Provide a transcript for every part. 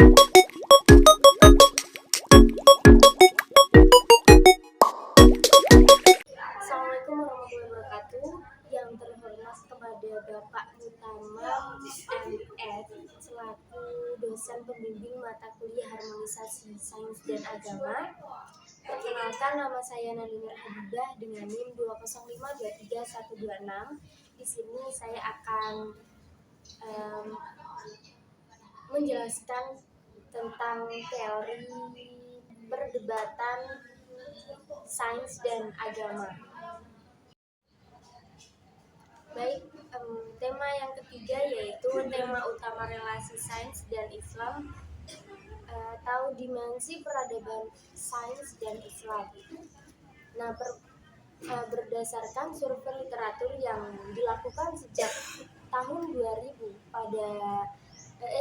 Assalamualaikum warahmatullahi wabarakatuh. Yang terhormat kepada Bapak Utama MF selaku dosen pembimbing mata kuliah Harmonisasi Sains dan Agama. Perkenalkan, nama saya Nadine Habibah dengan NIM 205233126. Di sini saya akan menjelaskan tentang teori perdebatan sains dan agama. Baik, tema yang ketiga yaitu tema utama relasi sains dan Islam atau dimensi peradaban sains dan Islam. Nah, berdasarkan survei literatur yang dilakukan sejak tahun 2000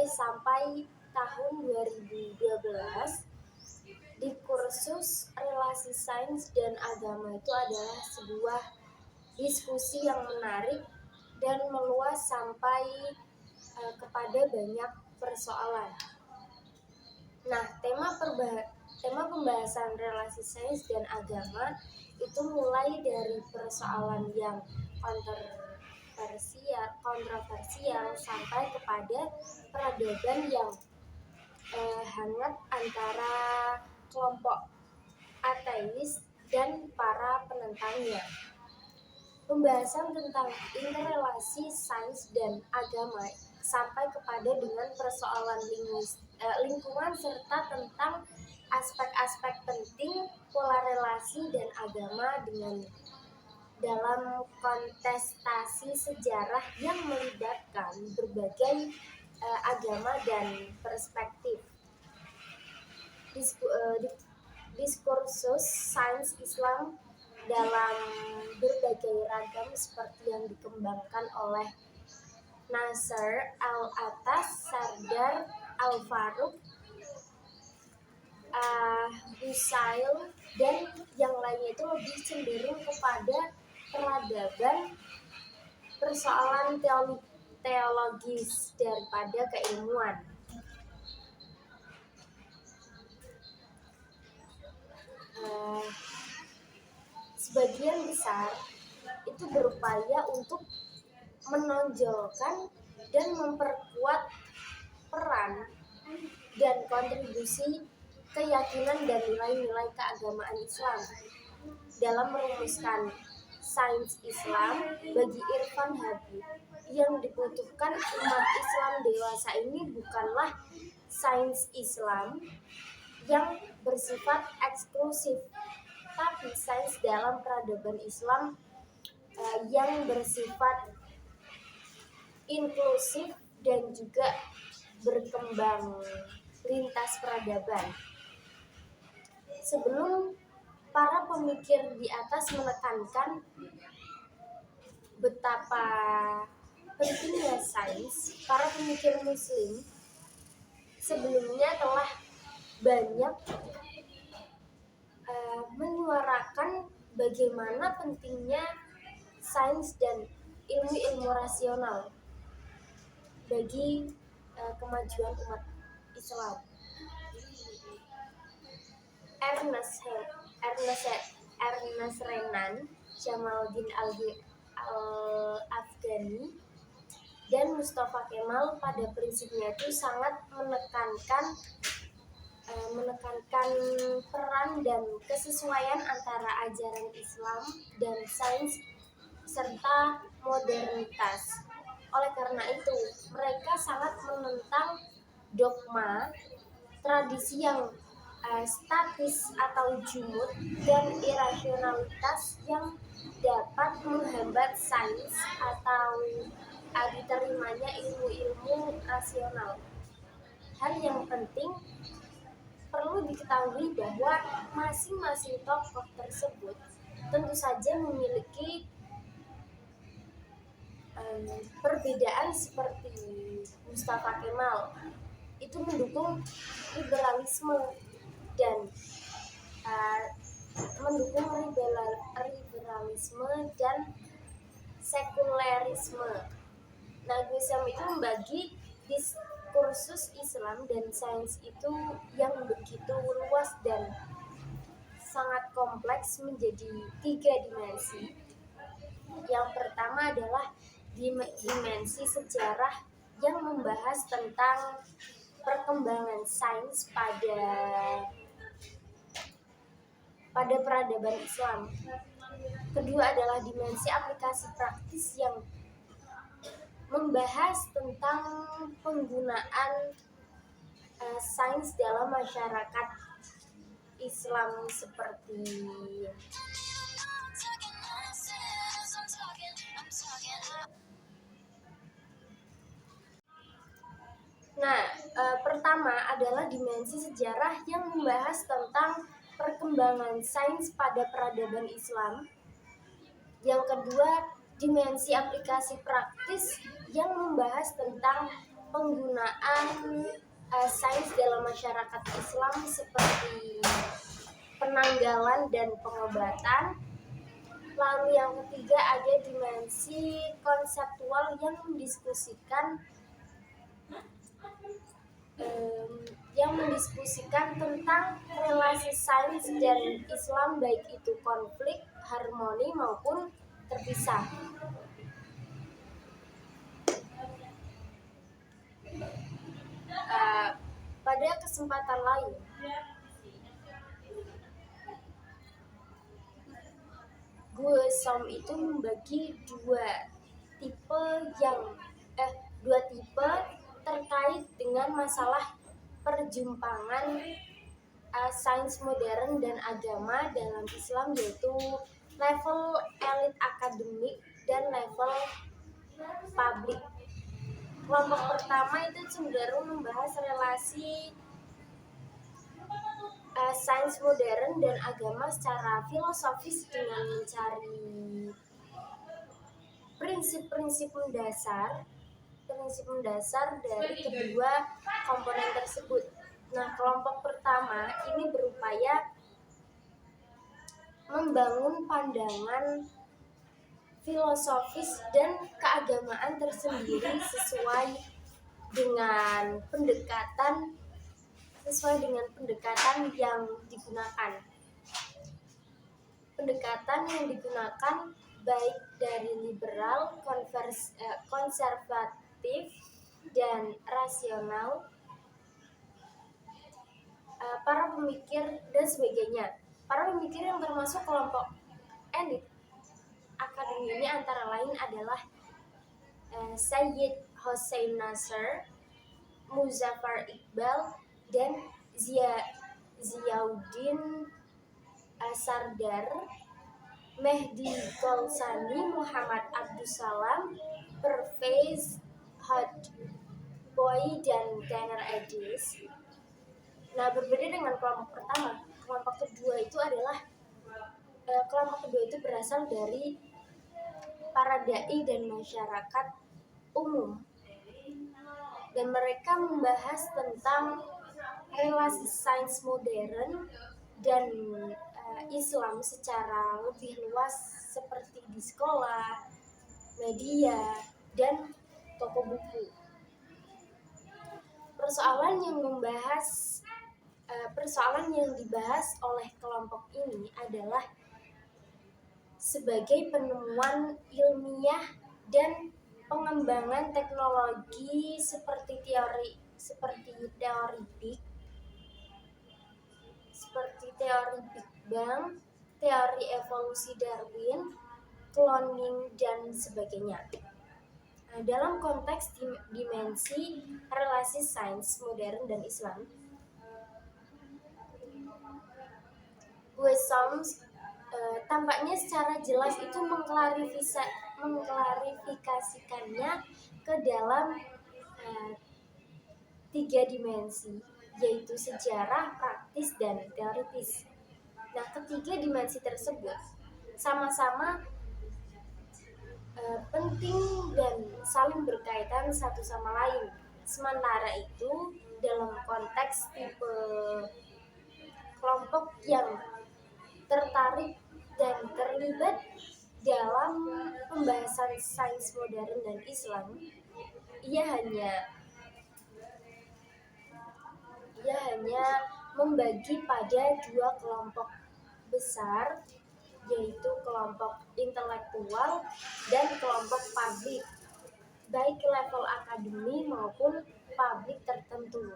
sampai tahun 2012, di kursus relasi sains dan agama itu adalah sebuah diskusi yang menarik dan meluas sampai kepada banyak persoalan. Nah, tema pembahasan relasi sains dan agama itu mulai dari persoalan yang kontroversial sampai kepada peradaban yang hangat antara kelompok ateis dan para penentangnya. Pembahasan tentang interrelasi sains dan agama sampai kepada dengan persoalan lingkungan serta tentang aspek-aspek penting pola relasi dan agama dalam kontestasi sejarah yang melibatkan berbagai agama dan perspektif. Diskursus sains Islam dalam berbagai ragam seperti yang dikembangkan oleh Nasr Al-Atas, Sardar Al-Faruq, Busail, dan yang lainnya itu lebih cenderung kepada peradaban persoalan teologis daripada keilmuan. Sebagian besar itu berupaya untuk menonjolkan dan memperkuat peran dan kontribusi keyakinan dan nilai-nilai keagamaan Islam dalam merumuskan sains Islam. Bagi Irfan Habib, yang dibutuhkan umat Islam dewasa ini bukanlah sains Islam yang bersifat eksklusif, tapi sains dalam peradaban Islam yang bersifat inklusif dan juga berkembang lintas peradaban. Sebelum para pemikir di atas menekankan betapa pentingnya sains, para pemikir Muslim sebelumnya telah banyak menyuarakan bagaimana pentingnya sains dan ilmu-ilmu rasional bagi kemajuan umat Islam. Ernest Renan, Jamaluddin Al-Afghani, dan Mustafa Kemal pada prinsipnya itu sangat menekankan peran dan kesesuaian antara ajaran Islam dan sains serta modernitas. Oleh karena itu, mereka sangat menentang dogma, tradisi yang statis atau jumud, dan irasionalitas yang dapat menghambat sains atau diterimanya ilmu-ilmu rasional. Hal yang penting perlu diketahui bahwa masing-masing tokoh tersebut tentu saja memiliki perbedaan. Seperti Mustafa Kemal itu mendukung liberalisme dan sekulerisme. Nah, Gus Yam itu membagi kursus Islam dan sains itu yang begitu luas dan sangat kompleks menjadi 3 dimensi. Yang pertama adalah dimensi sejarah yang membahas tentang perkembangan sains pada peradaban Islam. Kedua adalah dimensi aplikasi praktis yang membahas tentang penggunaan sains dalam masyarakat Islam seperti pertama adalah dimensi sejarah yang membahas tentang perkembangan sains pada peradaban Islam. Yang kedua, dimensi aplikasi praktis yang membahas tentang penggunaan sains dalam masyarakat Islam seperti penanggalan dan pengobatan. Lalu yang ketiga ada dimensi konseptual yang mendiskusikan tentang relasi sains dan Islam, baik itu konflik, harmoni maupun terpisah. Pada kesempatan lain, Gue Som itu membagi dua tipe terkait dengan masalah perjumpangan sains modern dan agama dalam Islam, yaitu level elit akademik dan level publik. Kelompok pertama itu cenderung membahas relasi sains modern dan agama secara filosofis dengan mencari prinsip-prinsip mendasar dari kedua komponen tersebut. Nah, kelompok pertama ini berupaya membangun pandangan filosofis dan keagamaan tersendiri sesuai dengan pendekatan yang digunakan. Pendekatan yang digunakan baik dari liberal, konservatif, dan rasional, para pemikir dan sebagainya. Para pemikir yang termasuk kelompok elit akademi ini antara lain adalah Sayyid Hossein Nasr, Muzaffar Iqbal, dan Ziauddin Sardar, Mehdi Golsani, Muhammad Abdussalam, Pervez Hotboy, dan Daniel Edis. Nah, berbeda dengan kelompok pertama, kelompok kedua itu berasal dari para dai dan masyarakat umum, dan mereka membahas tentang relasi sains modern dan Islam secara lebih luas seperti di sekolah, media, dan toko buku. Persoalan yang dibahas oleh kelompok ini adalah sebagai penemuan ilmiah dan pengembangan teknologi seperti teori Big Bang, teori evolusi Darwin, cloning, dan sebagainya. Nah, dalam konteks dimensi relasi sains modern dan Islam, Gue Som tampaknya secara jelas itu mengklarifikasikannya ke dalam 3 dimensi, yaitu sejarah, praktis, dan teoritis. Nah, ketiga dimensi tersebut sama-sama penting dan saling berkaitan satu sama lain. Sementara itu, dalam konteks tipe kelompok yang tertarik dan terlibat dalam pembahasan sains modern dan Islam, ia hanya membagi pada dua kelompok besar, yaitu kelompok intelektual dan kelompok publik, baik level akademi maupun publik tertentu.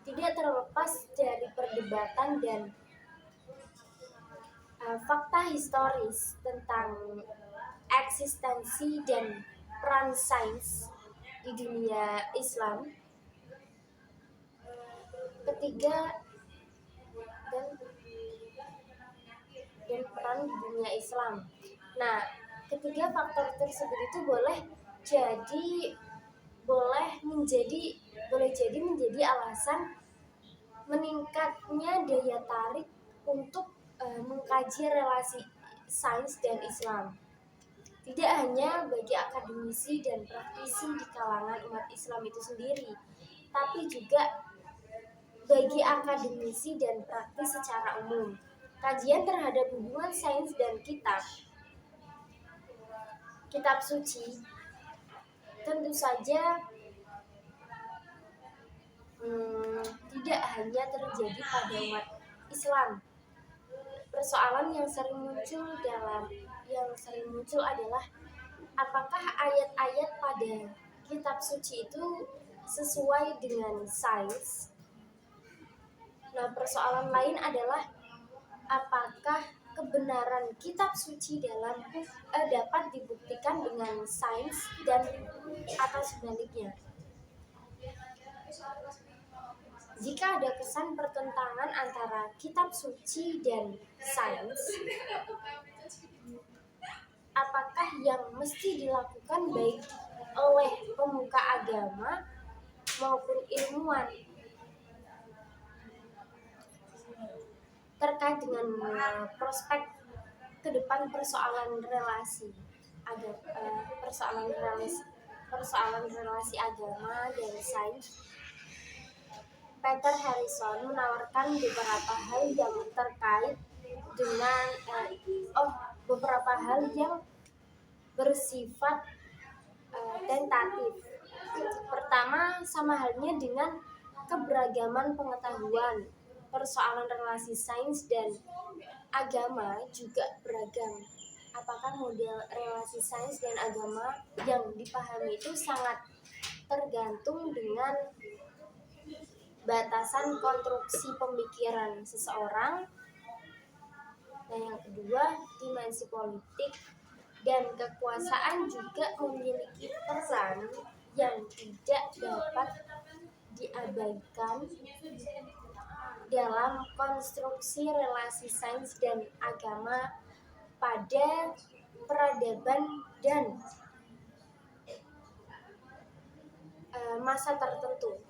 Tidak terlepas dari perdebatan dan fakta historis tentang eksistensi dan peran sains di dunia Islam, ketiga dan peran di dunia Islam. Nah, ketiga faktor tersebut itu boleh jadi menjadi alasan meningkatnya daya tarik untuk mengkaji relasi sains dan Islam. Tidak hanya bagi akademisi dan praktisi di kalangan umat Islam itu sendiri, tapi juga bagi akademisi dan praktis secara umum. Kajian terhadap hubungan sains dan kitab suci tentu saja tidak hanya terjadi pada umat Islam. Persoalan yang sering muncul adalah apakah ayat-ayat pada kitab suci itu sesuai dengan sains. Nah, persoalan lain adalah apakah kebenaran kitab suci dapat dibuktikan dengan sains dan atau sebaliknya. Jika ada kesan pertentangan antara kitab suci dan sains, apakah yang mesti dilakukan baik oleh pemuka agama maupun ilmuwan terkait dengan prospek ke depan persoalan relasi agama dan sains? Peter Harrison menawarkan beberapa hal yang terkait dengan beberapa hal yang bersifat tentatif. Pertama, sama halnya dengan keberagaman pengetahuan, persoalan relasi sains dan agama juga beragam. Apakah model relasi sains dan agama yang dipahami itu sangat tergantung dengan batasan konstruksi pemikiran seseorang. Nah, yang kedua, dimensi politik dan kekuasaan juga memiliki peran yang tidak dapat diabaikan dalam konstruksi relasi sains dan agama pada peradaban dan masa tertentu.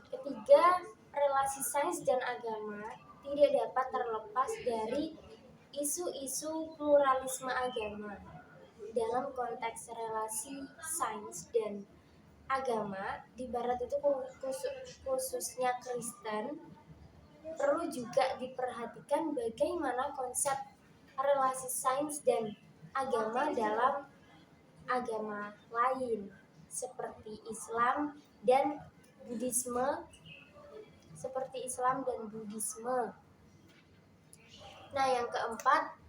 Ketiga, relasi sains dan agama tidak dapat terlepas dari isu-isu pluralisme agama. Dalam konteks relasi sains dan agama di Barat itu khususnya Kristen, perlu juga diperhatikan bagaimana konsep relasi sains dan agama dalam agama lain seperti Islam dan Buddhisme. Nah, yang keempat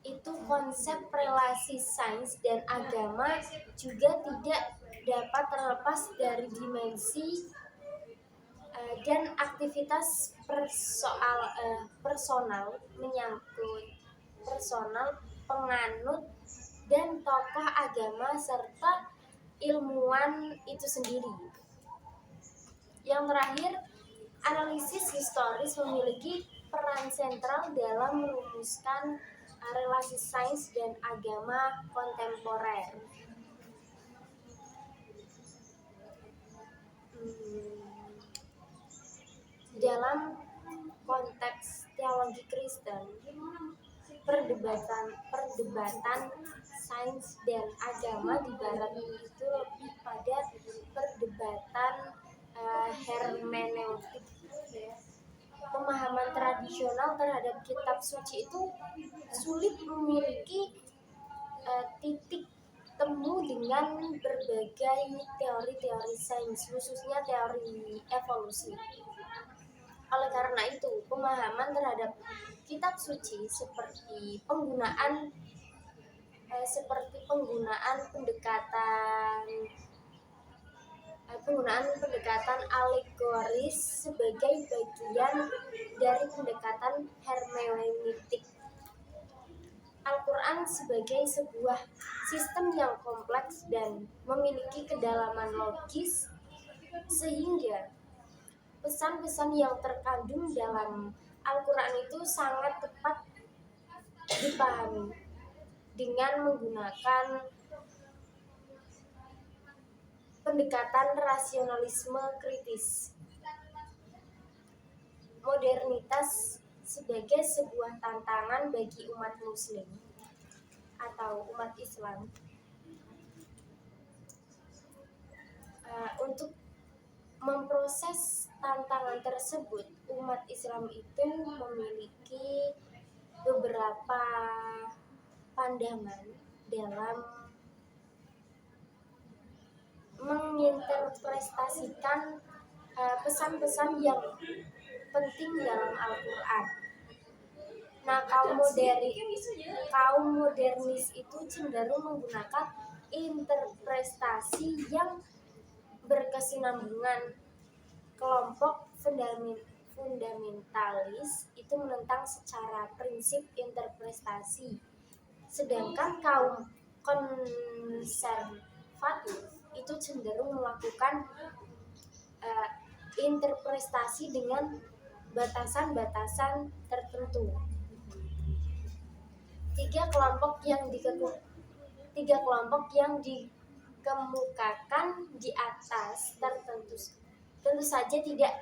itu konsep relasi sains dan agama juga tidak dapat terlepas dari dimensi dan aktivitas personal menyangkut personal penganut dan tokoh agama serta ilmuwan itu sendiri. Yang terakhir, analisis historis memiliki peran sentral dalam merumuskan relasi sains dan agama kontemporer. Dalam konteks teologi Kristen, perdebatan sains dan agama di Barat itu lebih pada perdebatan hermeneutik. Pemahaman tradisional terhadap kitab suci itu sulit memiliki titik bertemu dengan berbagai teori-teori sains, khususnya teori evolusi. Oleh karena itu, pemahaman terhadap kitab suci seperti penggunaan pendekatan alegoris sebagai bagian dari pendekatan hermeneutik. Al-Quran sebagai sebuah sistem yang kompleks dan memiliki kedalaman logis, sehingga pesan-pesan yang terkandung dalam Al-Quran itu sangat tepat dipahami dengan menggunakan pendekatan rasionalisme kritis. Modernitas sebagai sebuah tantangan bagi umat muslim atau umat Islam untuk memproses tantangan tersebut. Umat Islam itu memiliki beberapa pandangan dalam menginterpretasikan pesan-pesan yang penting dalam Al-Quran. Nah, kaum modernis itu cenderung menggunakan interpretasi yang berkesinambungan. Kelompok fundamentalis itu menentang secara prinsip interpretasi, sedangkan kaum konservatif itu cenderung melakukan interpretasi dengan batasan-batasan tertentu. Tiga kelompok yang dikemukakan di atas tentu saja tidak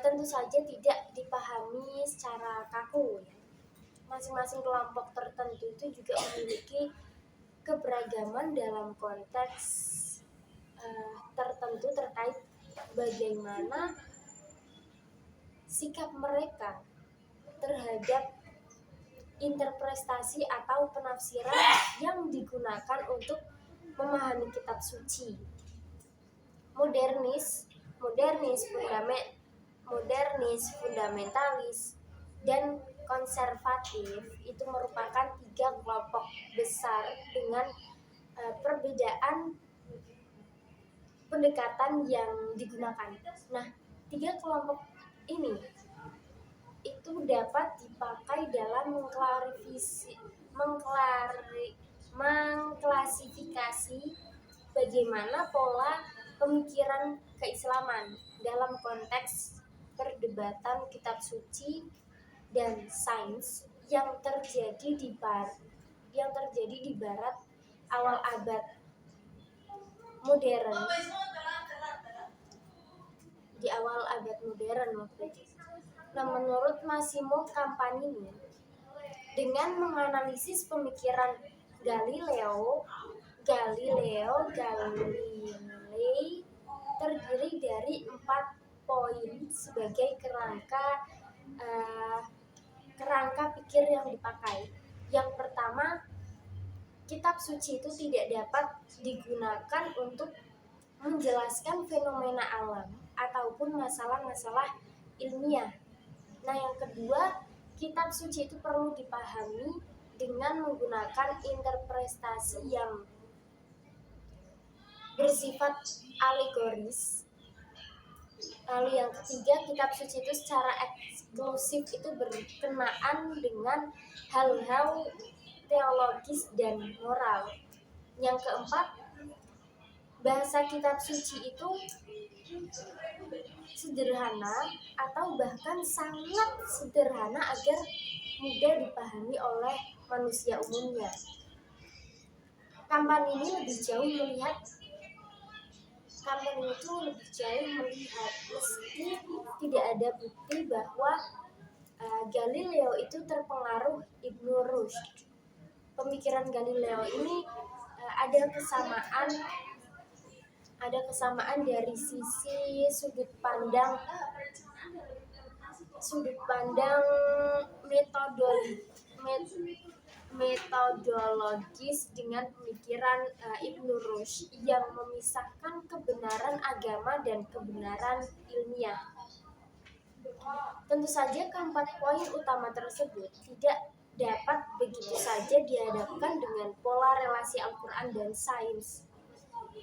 tentu saja tidak dipahami secara kaku. Masing-masing kelompok tertentu itu juga memiliki keberagaman dalam konteks tertentu terkait bagaimana sikap mereka terhadap interpretasi atau penafsiran yang digunakan untuk memahami kitab suci. Modernis, fundamentalis, dan konservatif itu merupakan tiga kelompok besar dengan perbedaan pendekatan yang digunakan. Nah, tiga kelompok ini itu dapat dipakai dalam mengklasifikasi bagaimana pola pemikiran keislaman dalam konteks perdebatan kitab suci dan sains yang terjadi di barat awal abad modern. Di awal abad modern waktu itu. Nah, menurut Massimo Campanini, dengan menganalisis pemikiran Galilei terdiri dari 4 poin sebagai kerangka pikir yang dipakai. Yang pertama, kitab suci itu tidak dapat digunakan untuk menjelaskan fenomena alam ataupun masalah-masalah ilmiah. Nah, yang kedua, kitab suci itu perlu dipahami dengan menggunakan interpretasi yang bersifat alegoris. Lalu yang ketiga, kitab suci itu secara eksklusif itu berkenaan dengan hal-hal teologis dan moral. Yang keempat, bahasa kitab suci itu sederhana atau bahkan sangat sederhana agar mudah dipahami oleh manusia umumnya. Campanini lebih jauh melihat meski tidak ada bukti bahwa Galileo itu terpengaruh Ibnu Rushd. Pemikiran Galileo ini ada kesamaan dari sisi sudut pandang sudut pandang metodologis dengan pemikiran Ibnu Rushd yang memisahkan kebenaran agama dan kebenaran ilmiah. Tentu saja keempat poin utama tersebut tidak dapat begitu saja dihadapkan dengan pola relasi Al-Quran dan sains.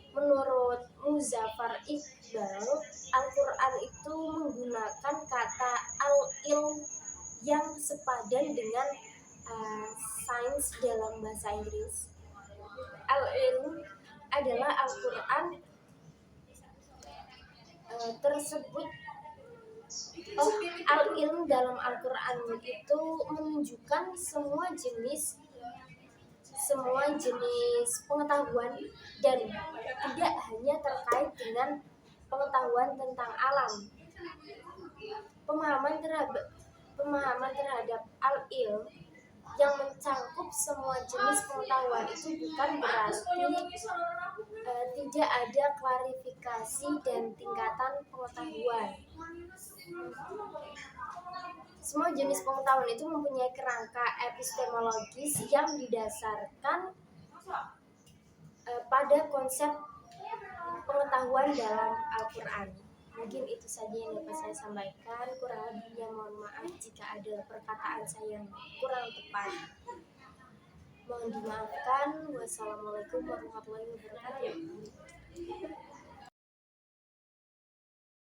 Menurut Muzaffar Iqbal, Al-Quran itu menggunakan kata al-ilm yang sepadan dengan sains dalam bahasa Inggris. Al-ilm adalah Al-Quran tersebut. Al-ilm dalam Al-Quran itu menunjukkan semua jenis pengetahuan dan tidak hanya terkait dengan pengetahuan tentang alam. Pemahaman terhadap al-ilm yang mencakup semua jenis pengetahuan itu bukan berarti tidak ada klarifikasi dan tingkatan pengetahuan. Semua jenis pengetahuan itu mempunyai kerangka epistemologis yang didasarkan pada konsep pengetahuan dalam Al-Quran. Mungkin itu saja yang dapat saya sampaikan. Kurang lebihnya mohon maaf jika ada perkataan saya yang kurang tepat. Mohon dimaafkan. Wassalamualaikum warahmatullahi wabarakatuh.